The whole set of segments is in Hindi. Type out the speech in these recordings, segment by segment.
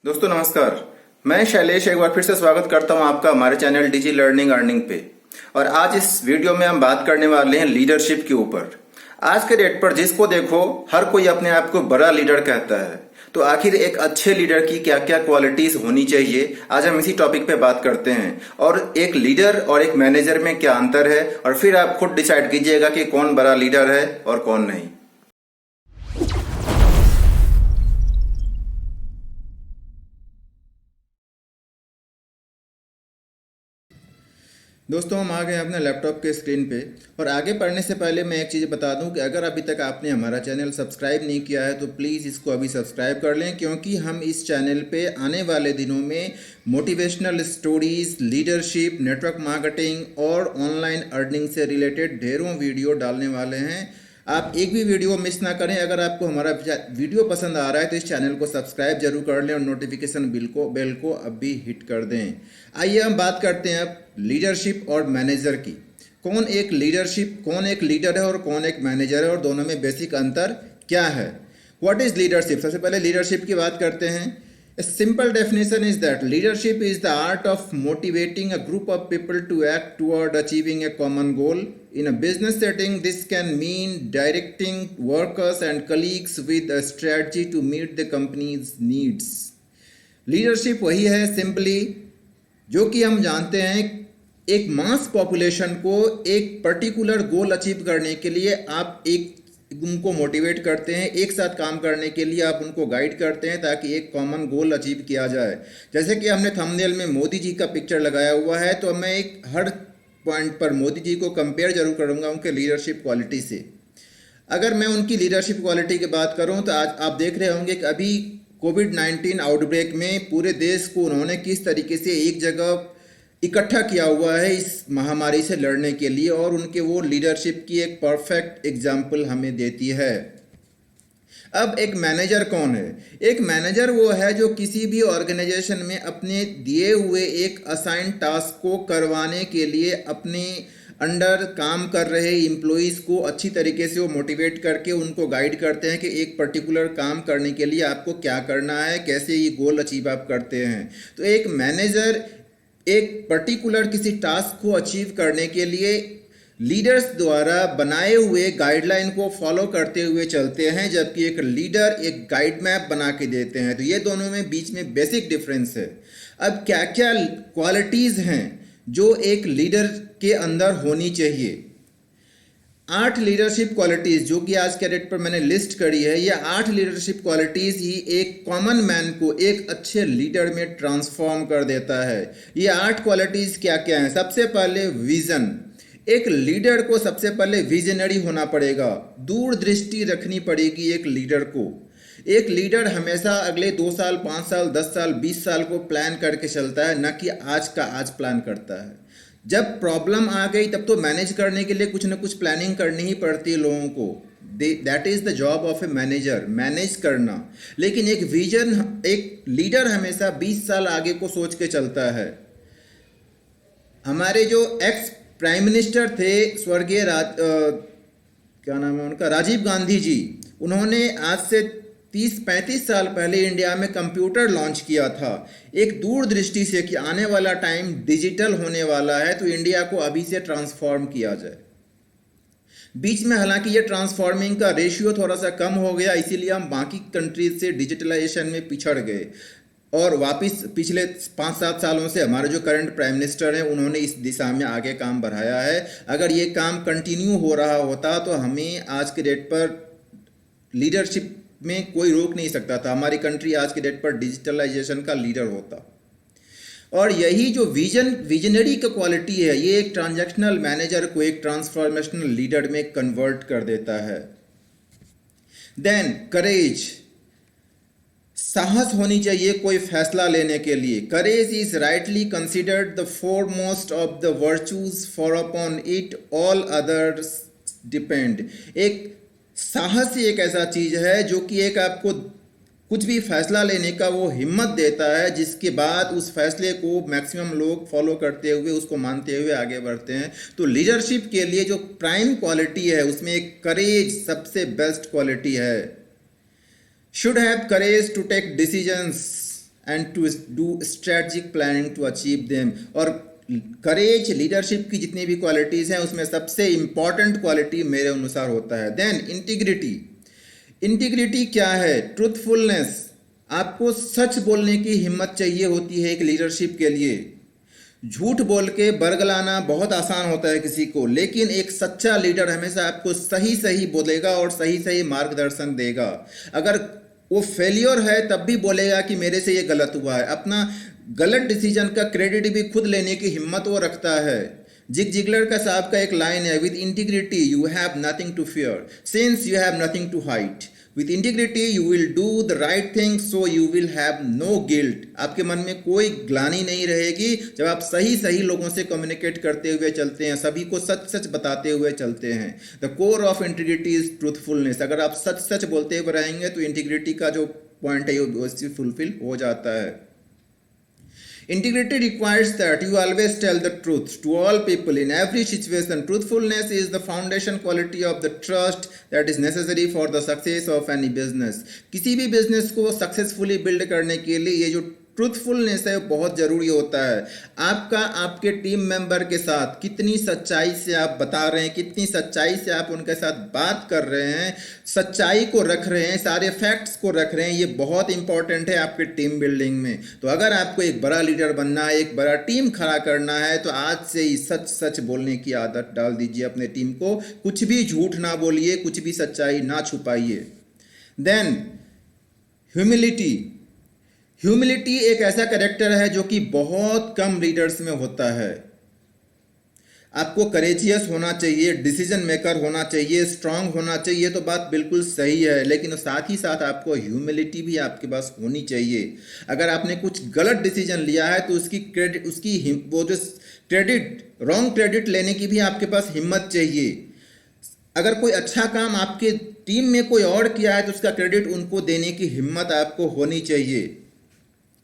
दोस्तों नमस्कार। मैं शैलेश एक बार फिर से स्वागत करता हूं आपका हमारे चैनल डिजी लर्निंग अर्निंग पे। और आज इस वीडियो में हम बात करने वाले हैं लीडरशिप के ऊपर। आज के डेट पर जिसको देखो हर कोई अपने आप को बड़ा लीडर कहता है, तो आखिर एक अच्छे लीडर की क्या क्या क्वालिटीज होनी चाहिए, आज हम इसी टॉपिक पे बात करते हैं। और एक लीडर और एक मैनेजर में क्या अंतर है, और फिर आप खुद डिसाइड कीजिएगा कि कौन बड़ा लीडर है और कौन नहीं। दोस्तों हम आ गए अपने लैपटॉप के स्क्रीन पे, और आगे पढ़ने से पहले मैं एक चीज़ बता दूं कि अगर अभी तक आपने हमारा चैनल सब्सक्राइब नहीं किया है तो प्लीज़ इसको अभी सब्सक्राइब कर लें, क्योंकि हम इस चैनल पे आने वाले दिनों में motivational stories, leadership, network marketing और ऑनलाइन अर्निंग से रिलेटेड ढेरों वीडियो डालने वाले हैं। आप एक भी वीडियो मिस ना करें। अगर आपको हमारा वीडियो पसंद आ रहा है तो इस चैनल को सब्सक्राइब जरूर कर लें और नोटिफिकेशन बेल को अभी हिट कर दें। आइए हम बात करते हैं अब लीडरशिप और मैनेजर की। कौन एक लीडर है और कौन एक मैनेजर है, और दोनों में बेसिक अंतर क्या है। What is leadership? सबसे पहले लीडरशिप की बात करते हैं। A simple definition is that leadership is the art of motivating a group of people to act toward achieving a common goal. In a business setting, this can mean directing workers and colleagues with a strategy to meet the company's needs. Leadership वही है सिंपली, जो कि हम जानते हैं एक मास पॉपुलेशन को एक पर्टिकुलर गोल अचीव करने के लिए आप उनको मोटिवेट करते हैं, एक साथ काम करने के लिए आप उनको गाइड करते हैं ताकि एक कॉमन गोल अचीव किया जाए। जैसे कि हमने थंबनेल में मोदी जी का पिक्चर लगाया हुआ है, तो मैं एक हर पॉइंट पर मोदी जी को कंपेयर जरूर करूंगा उनके लीडरशिप क्वालिटी से। अगर मैं उनकी लीडरशिप क्वालिटी की बात करूं तो आज आप देख रहे होंगे कि अभी कोविड-19 आउटब्रेक में पूरे देश को उन्होंने किस तरीके से एक जगह इकट्ठा किया हुआ है इस महामारी से लड़ने के लिए, और उनके वो लीडरशिप की एक परफेक्ट एग्जाम्पल हमें देती है। अब एक मैनेजर कौन है? एक मैनेजर वो है जो किसी भी ऑर्गेनाइजेशन में अपने दिए हुए एक असाइन टास्क को करवाने के लिए अपने अंडर काम कर रहे एम्प्लॉइज़ को अच्छी तरीके से वो मोटिवेट करके उनको गाइड करते हैं कि एक पर्टिकुलर काम करने के लिए आपको क्या करना है, कैसे ये गोल अचीव आप करते हैं। तो एक मैनेजर एक पर्टिकुलर किसी टास्क को अचीव करने के लिए लीडर्स द्वारा बनाए हुए गाइडलाइन को फॉलो करते हुए चलते हैं, जबकि एक लीडर एक गाइड मैप बना के देते हैं। तो ये दोनों में बीच में बेसिक डिफरेंस है। अब क्या क्या क्वालिटीज़ हैं जो एक लीडर के अंदर होनी चाहिए? 8 लीडरशिप क्वालिटीज़ जो कि आज के डेट पर मैंने लिस्ट करी है, ये 8 लीडरशिप क्वालिटीज़ ही एक कॉमन मैन को एक अच्छे लीडर में ट्रांसफॉर्म कर देता है। ये 8 क्वालिटीज़ क्या क्या हैं? सबसे पहले विज़न। एक लीडर को सबसे पहले विजनरी होना पड़ेगा, दूरदृष्टि रखनी पड़ेगी एक लीडर को। एक लीडर हमेशा अगले 2 साल, 5 साल, 10 साल, 20 साल को प्लान करके चलता है, न कि आज का आज प्लान करता है। जब प्रॉब्लम आ गई तब तो मैनेज करने के लिए कुछ ना कुछ प्लानिंग करनी ही पड़ती है लोगों को। That is the job of a manager, manage करना। लेकिन एक लीडर हमेशा 20 साल आगे को सोच के चलता है। हमारे जो एक्स प्राइम मिनिस्टर थे स्वर्गीय क्या नाम है उनका, राजीव गांधी जी, उन्होंने आज से 30-35 साल पहले इंडिया में कंप्यूटर लॉन्च किया था, एक दूरदृष्टि से कि आने वाला टाइम डिजिटल होने वाला है, तो इंडिया को अभी से ट्रांसफॉर्म किया जाए। बीच में हालांकि ये ट्रांसफॉर्मिंग का रेशियो थोड़ा सा कम हो गया, इसीलिए हम बाकी कंट्रीज से डिजिटलाइजेशन में पिछड़ गए, और वापस पिछले 5-7 सालों से हमारे जो करंट प्राइम मिनिस्टर हैं उन्होंने इस दिशा में आगे काम बढ़ाया है। अगर ये काम कंटिन्यू हो रहा होता तो हमें आज के डेट पर लीडरशिप में कोई रोक नहीं सकता था। हमारी कंट्री आज के डेट पर डिजिटलाइजेशन का लीडर होता। और यही जो विजनरी का क्वालिटी है, ये एक ट्रांजैक्शनल मैनेजर को एक ट्रांसफॉर्मेशनल लीडर में कन्वर्ट कर देता है। देन करेज, साहस होनी चाहिए कोई फैसला लेने के लिए। Courage is rightly considered the foremost of the virtues, for upon it all others depend. एक साहस ही एक ऐसा चीज है जो कि एक आपको कुछ भी फैसला लेने का वो हिम्मत देता है, जिसके बाद उस फैसले को मैक्सिमम लोग फॉलो करते हुए उसको मानते हुए आगे बढ़ते हैं। तो लीडरशिप के लिए जो प्राइम क्वालिटी है उसमें एक करेज सबसे बेस्ट क्वालिटी है। Should have courage to take decisions and to do strategic planning to achieve them। और करेज लीडरशिप की जितनी भी क्वालिटीज़ हैं उसमें सबसे इम्पॉर्टेंट क्वालिटी मेरे अनुसार होता है। Then integrity. इंटीग्रिटी क्या है? ट्रूथफुलनेस। आपको सच बोलने की हिम्मत चाहिए होती है एक लीडरशिप के लिए। झूठ बोल के बरगलाना बहुत आसान होता है किसी को, लेकिन एक सच्चा लीडर हमेशा आपको सही सही बोलेगा और सही सही मार्गदर्शन देगा। अगर वो फेलियर है तब भी बोलेगा कि मेरे से ये गलत हुआ है। अपना गलत डिसीजन का क्रेडिट भी खुद लेने की हिम्मत वो रखता है। जिग जिगलर का साहब का एक लाइन है, with integrity you have nothing to fear since you have nothing to hide. With integrity you will do the right thing so you will have no guilt. आपके मन में कोई ग्लानि नहीं रहेगी जब आप सही सही लोगों से कम्युनिकेट करते हुए चलते हैं, सभी को सच सच बताते हुए चलते हैं। The core of integrity is truthfulness. अगर आप सच सच बोलते हुए रहेंगे तो इंटीग्रिटी का जो पॉइंट है वो फुलफिल हो जाता है। Integrity requires that you always tell the truth to all people in every situation. Truthfulness is the foundation quality of the trust that is necessary for the success of any business. किसी भी बिजनेस को सक्सेसफुली बिल्ड करने के लिए ये जो ट्रूथफुलनेस है बहुत ज़रूरी होता है। आपका आपके टीम मेंबर के साथ कितनी सच्चाई से आप बता रहे हैं, कितनी सच्चाई से आप उनके साथ बात कर रहे हैं, सच्चाई को रख रहे हैं, सारे फैक्ट्स को रख रहे हैं, ये बहुत इंपॉर्टेंट है आपके टीम बिल्डिंग में। तो अगर आपको एक बड़ा लीडर बनना है, एक बड़ा टीम खड़ा करना है, तो आज से ही सच सच बोलने की आदत डाल दीजिए अपने टीम को। कुछ भी झूठ ना बोलिए, कुछ भी सच्चाई ना छुपाइए। Then humility. ह्यूमिलिटी एक ऐसा कैरेक्टर है जो कि बहुत कम लीडर्स में होता है। आपको करेजियस होना चाहिए, डिसीजन मेकर होना चाहिए, स्ट्रांग होना चाहिए, तो बात बिल्कुल सही है, लेकिन साथ ही साथ आपको ह्यूमिलिटी भी आपके पास होनी चाहिए। अगर आपने कुछ गलत डिसीजन लिया है तो वो जो क्रेडिट, रॉन्ग क्रेडिट लेने की भी आपके पास हिम्मत चाहिए। अगर कोई अच्छा काम आपके टीम में कोई और किया है तो उसका क्रेडिट उनको देने की हिम्मत आपको होनी चाहिए।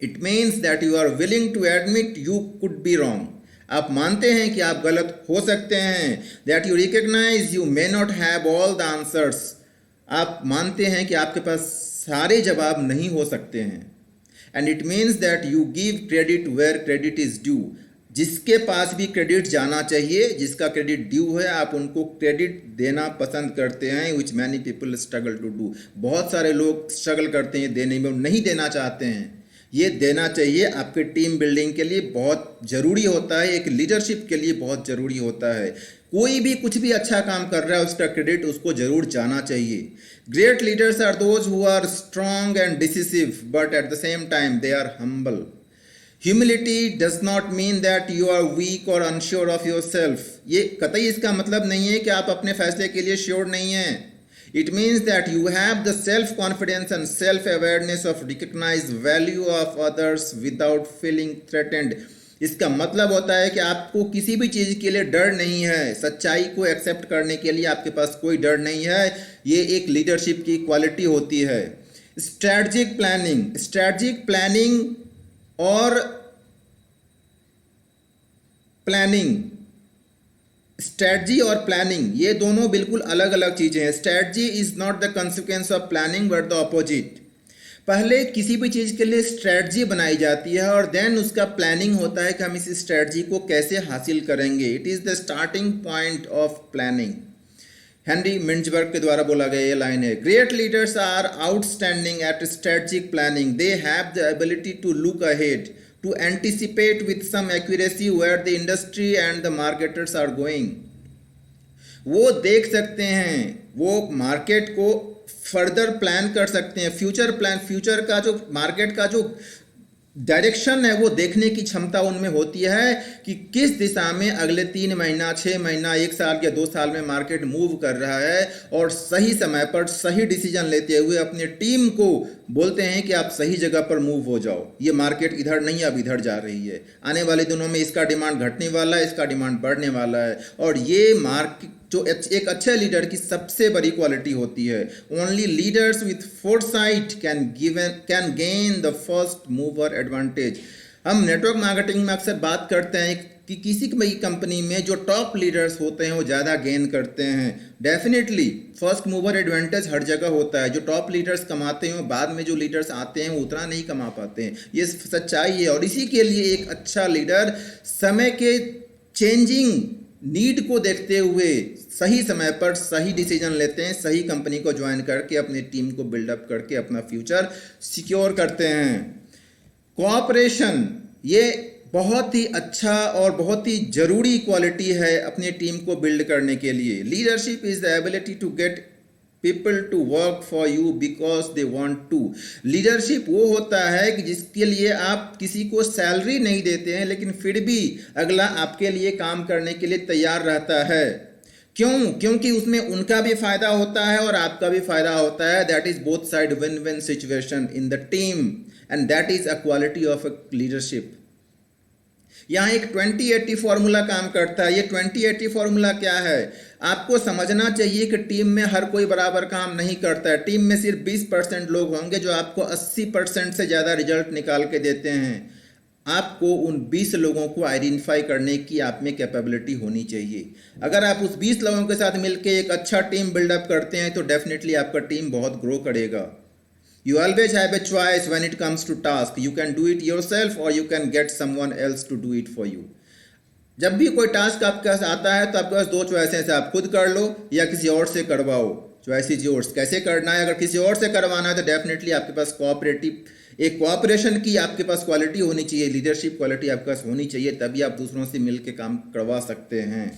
It means that you are willing to admit you could be wrong. आप मानते हैं कि आप गलत हो सकते हैं। That you recognize you may not have all the answers. आप मानते हैं कि आपके पास सारे जवाब नहीं हो सकते हैं। And it means that you give credit where credit is due. जिसके पास भी क्रेडिट जाना चाहिए, जिसका क्रेडिट ड्यू है, आप उनको क्रेडिट देना पसंद करते हैं, which many people struggle to do. बहुत सारे लोग स्ट्रगल करते हैं देने में, नहीं देना चाहते हैं। ये देना चाहिए, आपके टीम बिल्डिंग के लिए बहुत ज़रूरी होता है, एक लीडरशिप के लिए बहुत ज़रूरी होता है। कोई भी कुछ भी अच्छा काम कर रहा है उसका क्रेडिट उसको ज़रूर जाना चाहिए। Great leaders are those who are strong and decisive but at the same time they are humble. Humility does not mean that you are weak or unsure of yourself. ये कतई इसका मतलब नहीं है कि आप अपने फैसले के लिए श्योर नहीं हैं। It means that you have the self-confidence and self-awareness of recognize value of others without feeling threatened. इसका मतलब होता है कि आपको किसी भी चीज़ के लिए डर नहीं है, सच्चाई को एक्सेप्ट करने के लिए आपके पास कोई डर नहीं है। ये एक लीडरशिप की क्वालिटी होती है। स्ट्रैटेजिक प्लानिंग और प्लानिंग, स्ट्रैटेजी और प्लानिंग ये दोनों बिल्कुल अलग अलग चीज़ें हैं। Strategy is not the consequence of planning but the opposite. पहले किसी भी चीज़ के लिए स्ट्रैटेजी बनाई जाती है और देन उसका प्लानिंग होता है कि हम इस स्ट्रैटेजी को कैसे हासिल करेंगे। It is the starting point of planning. Henry Mintzberg के द्वारा बोला गया ये लाइन है, great leaders are outstanding at strategic planning. They have the ability to look ahead, to anticipate with some accuracy where the industry and the marketers are going. वो देख सकते हैं, वो मार्केट को फर्दर प्लान कर सकते हैं। फ्यूचर का जो मार्केट का जो डायरेक्शन है वो देखने की क्षमता उनमें होती है कि किस दिशा में अगले 3 महीना, 6 महीना, 1 साल या 2 साल में मार्केट मूव कर रहा है, और सही समय पर सही डिसीजन लेते हुए अपनी टीम को बोलते हैं कि आप सही जगह पर मूव हो जाओ। ये मार्केट इधर नहीं, अब इधर जा रही है। आने वाले दिनों में इसका डिमांड घटने वाला है, इसका डिमांड बढ़ने वाला है। और ये मार्केट जो एक अच्छे लीडर की सबसे बड़ी क्वालिटी होती है। Only leaders with foresight can gain the first mover advantage. हम नेटवर्क मार्केटिंग में अक्सर बात करते हैं कि किसी भी कंपनी में जो टॉप लीडर्स होते हैं वो ज़्यादा गेन करते हैं। डेफिनेटली फर्स्ट मूवर एडवांटेज हर जगह होता है। जो टॉप लीडर्स कमाते हैं बाद में जो लीडर्स आते हैं वो उतना नहीं कमा पाते हैं, ये सच्चाई है। और इसी के लिए एक अच्छा लीडर समय के चेंजिंग नीड को देखते हुए सही समय पर सही डिसीजन लेते हैं, सही कंपनी को ज्वाइन करके अपनी टीम को बिल्डअप करके अपना फ्यूचर सिक्योर करते हैं। कोऑपरेशन ये बहुत ही अच्छा और बहुत ही जरूरी क्वालिटी है अपनी टीम को बिल्ड करने के लिए। Leadership is the ability to get people to work for you because they want to. Leadership वो होता है कि जिसके लिए आप किसी को सैलरी नहीं देते हैं लेकिन फिर भी अगला आपके लिए काम करने के लिए तैयार रहता है। क्यों? क्योंकि उसमें उनका भी फायदा होता है और आपका भी फायदा होता है। That is both side win win situation in the team and that is a quality of a leadership. यहाँ एक 20-80 फॉर्मूला काम करता है। ये 20-80 फॉर्मूला क्या है? आपको समझना चाहिए कि टीम में हर कोई बराबर काम नहीं करता है। टीम में सिर्फ 20% लोग होंगे जो आपको 80% से ज़्यादा रिजल्ट निकाल के देते हैं। आपको उन 20 लोगों को आइडेंटिफाई करने की आप में कैपेबिलिटी होनी चाहिए। अगर आप उस 20 लोगों के साथ मिलकर एक अच्छा टीम बिल्डअप करते हैं तो डेफिनेटली आपका टीम बहुत ग्रो करेगा। You always have a choice when it comes to task. You can do it yourself or you can get someone else to do it for you. जब भी कोई टास्क आपके पास आता है तो आपके पास दो चॉइसेस है, आप खुद कर लो या किसी और से करवाओ। Choice is yours. कैसे करना है? अगर किसी और से करवाना है तो डेफिनेटली आपके पास एक कोऑपरेशन की आपके पास क्वालिटी होनी चाहिए, लीडरशिप क्वालिटी आपके पास होनी चाहिए, तभी आप दूसरों से मिल के काम करवा सकते हैं।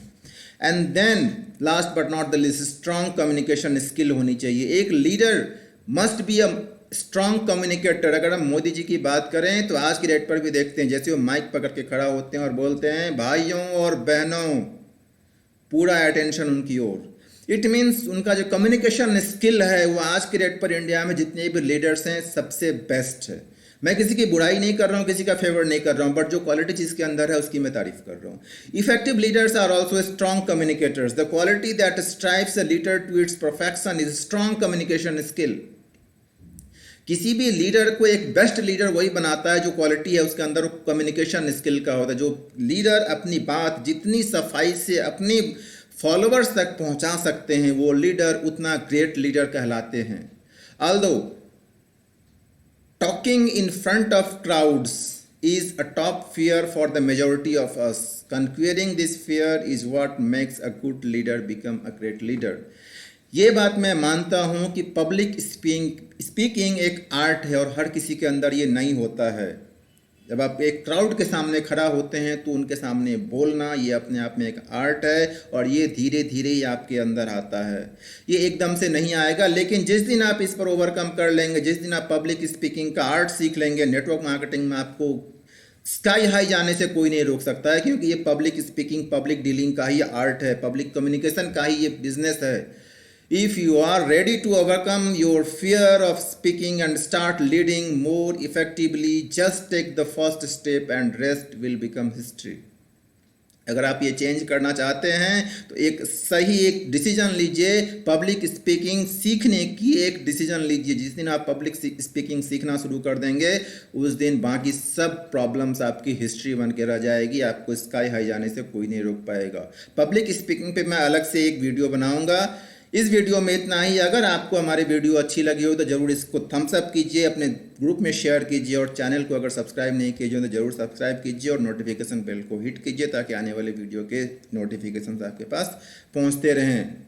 And then last but not the least, strong communication skill होनी चाहिए। एक leader must be a strong communicator. अगर हम मोदी जी की बात करें तो आज की डेट पर भी देखते हैं जैसे वो माइक पकड़ के खड़ा होते हैं और बोलते हैं भाइयों और बहनों, पूरा अटेंशन उनकी ओर। इट मीन्स उनका जो कम्युनिकेशन स्किल है वो आज की डेट पर इंडिया में जितने भी लीडर्स हैं सबसे बेस्ट है। मैं किसी की बुराई नहीं कर रहा हूँ, किसी का फेवर नहीं कर रहा हूँ, बट जो क्वालिटी जिसके अंदर है उसकी मैं तारीफ कर रहा हूँ। Effective leaders are also strong communicators. The quality that strives a leader to its perfection is strong communication skill. किसी भी लीडर को एक बेस्ट लीडर वही बनाता है जो क्वालिटी है उसके अंदर कम्युनिकेशन स्किल का होता है। जो लीडर अपनी बात जितनी सफाई से अपने फॉलोअर्स तक पहुंचा सकते हैं वो लीडर उतना ग्रेट लीडर कहलाते हैं। Although talking in front of crowds is a top fear for the majority of us. Conquering this fear is what makes a good leader become a great leader. ये बात मैं मानता हूँ कि पब्लिक स्पीकिंग एक आर्ट है और हर किसी के अंदर ये नहीं होता है। जब आप एक क्राउड के सामने खड़ा होते हैं तो उनके सामने बोलना ये अपने आप में एक आर्ट है और ये धीरे धीरे ही आपके अंदर आता है। ये एकदम से नहीं आएगा, लेकिन जिस दिन आप इस पर ओवरकम कर लेंगे, जिस दिन आप पब्लिक स्पीकिंग का आर्ट सीख लेंगे, नेटवर्क मार्केटिंग में आपको स्काई हाई जाने से कोई नहीं रोक सकता है, क्योंकि ये पब्लिक स्पीकिंग, पब्लिक डीलिंग का ही आर्ट है, पब्लिक कम्युनिकेशन का ही ये बिजनेस है। If you are ready to overcome your fear of speaking and start leading more effectively, just take the first step and rest will become history. अगर आप ये चेंज करना चाहते हैं तो एक डिसीजन लीजिए, पब्लिक स्पीकिंग सीखने की एक डिसीजन लीजिए। जिस दिन आप पब्लिक स्पीकिंग सीखना शुरू कर देंगे उस दिन बाकी सब प्रॉब्लम्स आपकी हिस्ट्री बन के रह जाएगी, आपको स्काई हाई जाने से कोई नहीं रोक पाएगा। पब्लिक स्पीकिंग पे मैं अलग से एक वीडियो बनाऊंगा। इस वीडियो में इतना ही। अगर आपको हमारी वीडियो अच्छी लगी हो तो ज़रूर इसको थम्स अप कीजिए, अपने ग्रुप में शेयर कीजिए और चैनल को अगर सब्सक्राइब नहीं कीजिए तो ज़रूर सब्सक्राइब कीजिए और नोटिफिकेशन बेल को हिट कीजिए ताकि आने वाले वीडियो के नोटिफिकेशन आपके पास पहुंचते रहें।